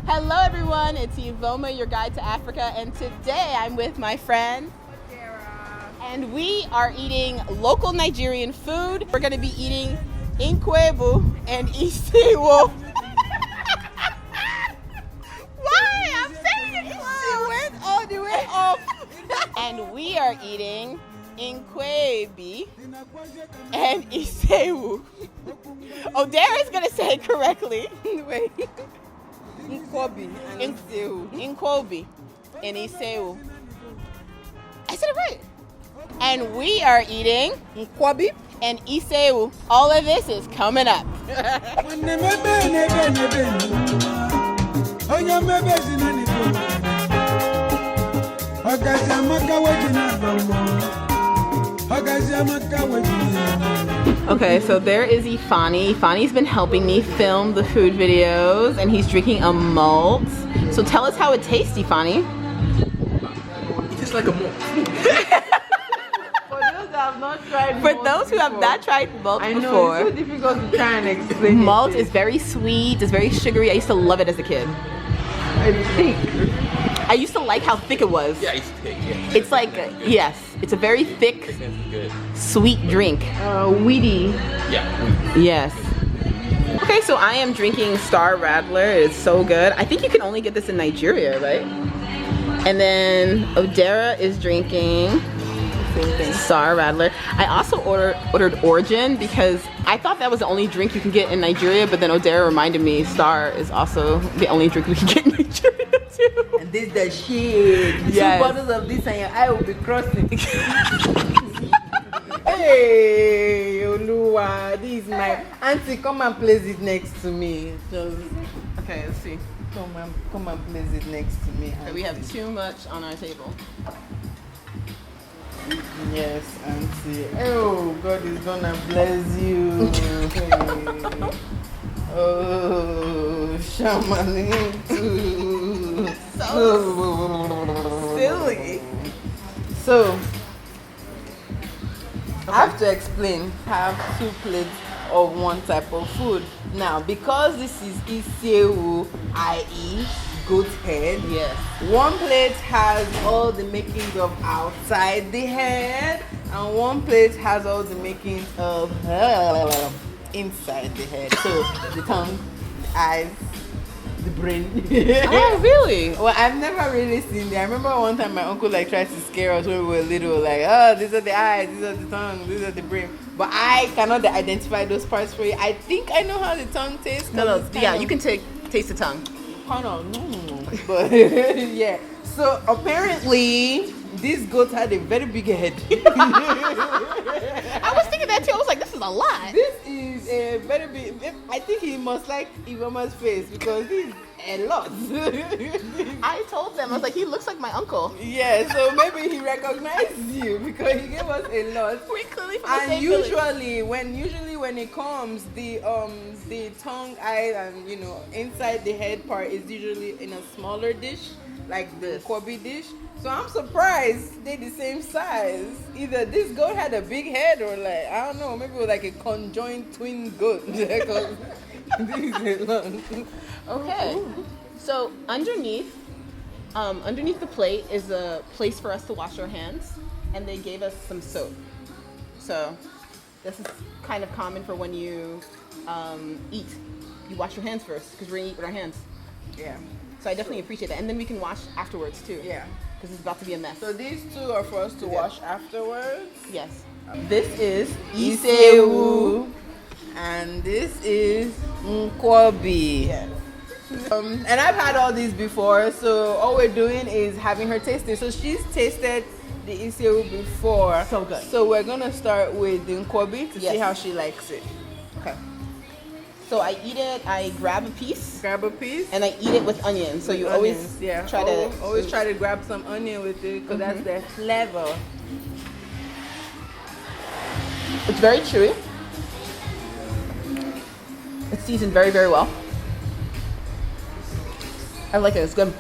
Hello everyone, it's Iveoma, your guide to Africa, and today I'm with my friend Odera. and we are eating local Nigerian food. We're going to be eating Nkwobi and Isi Ewu. Why? I'm saying it close. She went all the way up. And we are eating Nkwobi and Isi Ewu. Odera is going to say it correctly. Wait. Nkwobi and Isi Ewu. Nkwobi and Isi Ewu. I said it right. And we are eating Nkwobi and Isi Ewu. All of this is coming up. Okay, so there is Ifani. Ifani's been helping me film the food videos and he's drinking a malt. So tell us how it tastes, Ifani. It tastes like a malt. For those who have not tried malt I know, before, it's so difficult to try and explain. malt is very sweet, it's very sugary. I used to love it as a kid. I think. I used to like how thick it was. Yeah, it's thick. Yeah. It's like, yes, it's a very thick, Thickness is good. sweet drink. Weedy. Yeah. Yes. Okay, so I am drinking Star Radler. It's so good. I think you can only get this in Nigeria, right? And then Odera is drinking Star Radler. I also ordered Origin because I thought that was the only drink you can get in Nigeria, but then Odera reminded me Star is also the only drink we can get in Nigeria too. And this the shit. Yes. 2 bottles of this and your eye will be crossing. Hey, Oluwa, this is my auntie. Come and place it next to me. Just Okay, let's see. come and place it next to me. So we have too much on our table. Yes, auntie. Oh, God is gonna bless you. Hey. Oh, shaman too. Silly. So, I have to explain. I have 2 plates of one type of food. Now, because this is Isi Ewu, i.e. goat head. Yes. One plate has all the makings of outside the head, and one plate has all the makings of inside the head. So the tongue, the eyes, the brain. Oh, really? Well, I've never really seen that. I remember one time my uncle tried to scare us when we were little, oh, these are the eyes, these are the tongue, these are the brain. But I cannot identify those parts for you. I think I know how the tongue tastes. No, yeah, you can taste the tongue. No. But yeah. So apparently this goat had a very big head. I was thinking that too. I was like, this is a lot. This is a very big. I think he must like Iveoma's face because this is a lot. I told them, I was like, he looks like my uncle. Yeah, so maybe he recognized you because he gave us a lot. We clearly from the And same usually when it comes, the tongue, eye, and inside the head part is usually in a smaller dish, like the Nkwobi dish. So I'm surprised they're the same size. Either this goat had a big head or I don't know, maybe it was like a conjoined twin goat. This is a lot. Okay. So underneath the plate is a place for us to wash our hands, and they gave us some soap. So this is kind of common for when you eat. You wash your hands first because we're gonna eat with our hands. Yeah. So I definitely appreciate that, and then we can wash afterwards too. Yeah. Because it's about to be a mess. So these 2 are for us to wash afterwards. Yes. This is Isi Isi Ewu. Ewu. And this is Nkwobi. Yes. And I've had all these before, so all we're doing is having her taste it. So she's tasted the Isi Ewu before. So good. So we're gonna start with the Nkwobi to Yes. see how she likes it. Okay. So I eat it, I grab a piece, Grab a piece. and I eat it with onions. So with you onions, always try to always try to grab some onion with it because that's the flavor. It's very chewy. It's seasoned very, very well. I like it. It's good.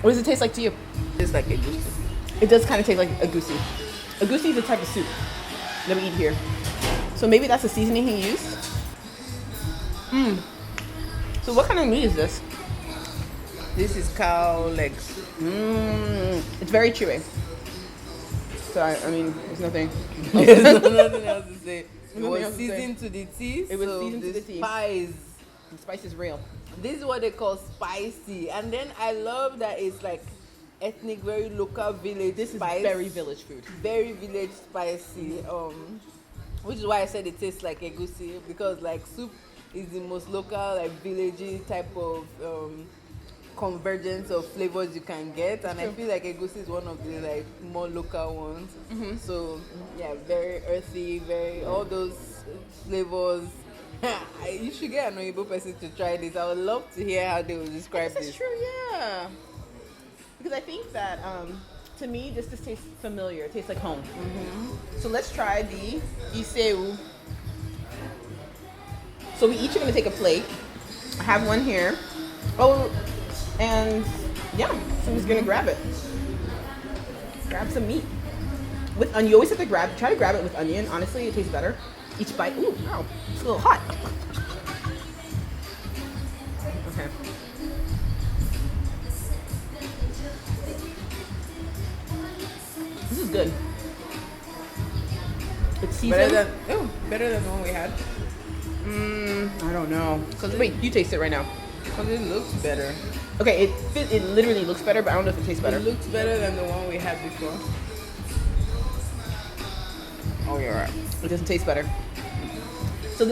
What does it taste like to you? It's like a goose. It does kind of taste like a goosey. A goosey is a type of soup that we eat here. So maybe that's the seasoning he used. So what kind of meat is this? This is cow legs. It's very chewy. So I mean, there's nothing. There's nothing else to say. It Nothing was else to say. seasoned to the teeth. It was so seasoned to the teeth. Spice. The spice is real. This is what they call spicy. And then I love that it's like ethnic, very local village This spice. is very village food. Very village spicy. Which is why I said it tastes like egusi, because like soup is the most local, like villagey type of convergence of flavors you can get, and I feel like egusi is one of the like more local ones. So yeah, very earthy, very all those flavors. You should get an Oyibo person to try this. I would love to hear how they would describe That's this. true, yeah. Because I think that to me, this just tastes familiar. It tastes like home. So let's try the Isi Ewu. So we each are gonna take a plate. I have one here. Oh, and yeah, so I'm just gonna grab it. Grab some meat with onion. You always have to try to grab it with onion. Honestly, it tastes better. Each bite. Ooh, wow, it's a little hot. Okay. This is good. It's seasoned. Better than the one we had. I don't know. Wait, you taste it right now. Because it looks better. Okay, it literally looks better, but I don't know if it tastes better. It looks better than the one we had before. Oh, you're right. It doesn't taste better. So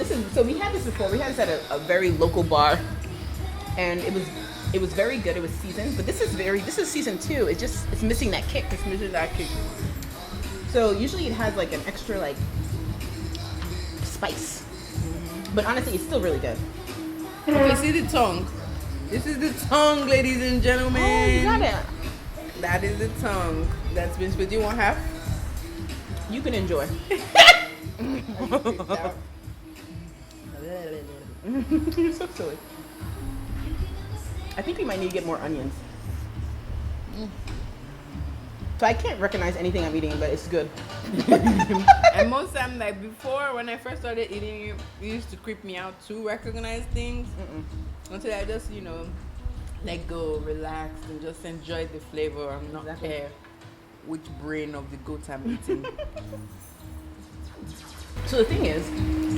we had this before. We had this at a very local bar, and it was very good. It was seasoned, but this is season 2. It's missing that kick. It's missing that kick. So usually it has like an extra like spice, but honestly, it's still really good. Okay, see the tongue. This is the tongue, ladies and gentlemen. Oh, you got it. That is the tongue that's been split. Do you want half? You can enjoy. You're so silly. I think we might need to get more onions. So I can't recognize anything I'm eating, but it's good. And most time, like before, when I first started eating it used to creep me out to recognize things. Until I just, let go, relax, and just enjoy the flavor and not care which brain of the goat I'm eating. So the thing is,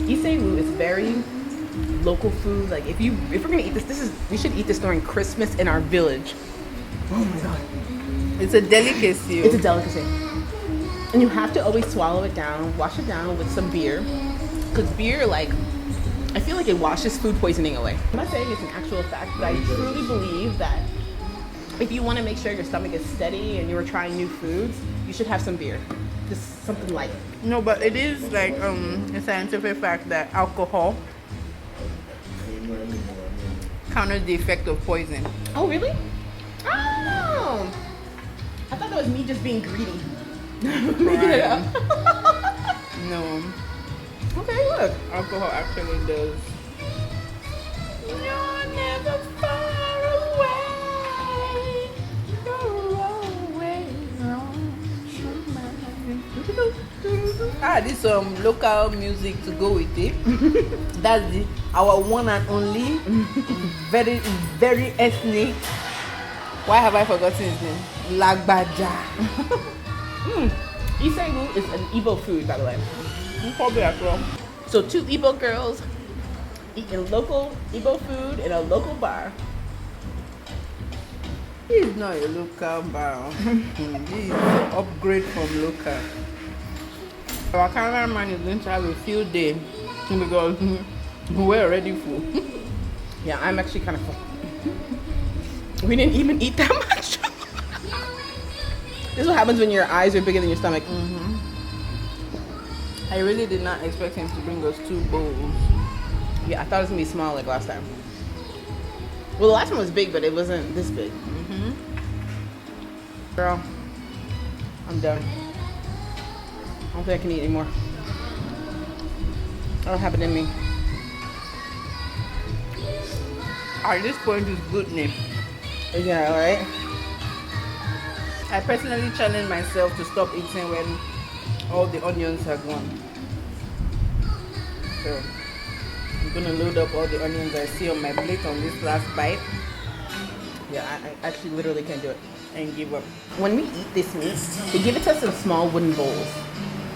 Isi Ewu is very local food. Like if we're gonna eat this, we should eat this during Christmas in our village. Oh my god. It's a delicacy. It's a delicacy. And you have to always swallow it down, wash it down with some beer. Because beer, like, I feel like it washes food poisoning away. I'm not saying it's an actual fact, but I truly believe that if you want to make sure your stomach is steady and you're trying new foods, you should have some beer. Just something light. No, but it is like a scientific fact that alcohol counters the effect of poison. Oh, really? Oh! I thought that was me just being greedy. Making it up. No. Okay, look. Alcohol actually does. You're never far away. You're always on. This local music to go with it. That's our one and only, very very ethnic. Why have I forgotten his name? Lagbaja. Isi Ewu is an Igbo food, by the way. Probably as well. So 2 Igbo girls eating local Igbo food in a local bar. This is not a local bar. This is an upgrade from local. Our cameraman is going to have a field day because we're already full. Yeah, I'm actually kind of full. We didn't even eat that much. This is what happens when your eyes are bigger than your stomach. I really did not expect him to bring us 2 bowls. Yeah, I thought it was gonna be small like last time. Well, the last one was big, but it wasn't this big. Girl, I'm done. I don't think I can eat anymore. I don't have it in me. At this point, it's gluttony. Yeah, alright. I personally challenge myself to stop eating when all the onions are gone. So I'm gonna load up all the onions I see on my plate on this last bite Yeah, I actually literally can't do it. and give up. When we eat this meat, they give it to us in small wooden bowls.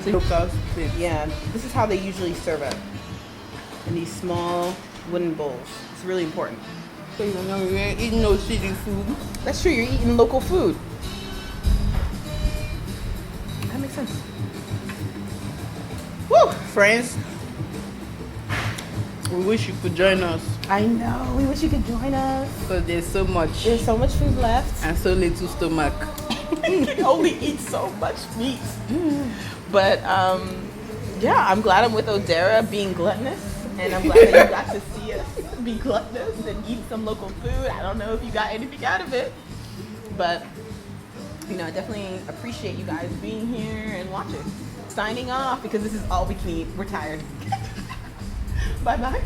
So Focus, please. yeah, this is how they usually serve it. In these small wooden bowls. It's really important. So you know we ain't eating no shitty food. That's true, you're eating local food. That makes sense. Woo! Friends, we wish you could join us I know, we wish you could join us. because there's so much There's so much food left. and so little stomach. You can only eat so much meat. But yeah, I'm glad I'm with Odera being gluttonous, and I'm glad that you got to see us be gluttonous and eat some local food. I don't know if you got anything out of it, but you know, I definitely appreciate you guys being here and watching. Signing off because this is all we can eat. We're tired. Bye bye.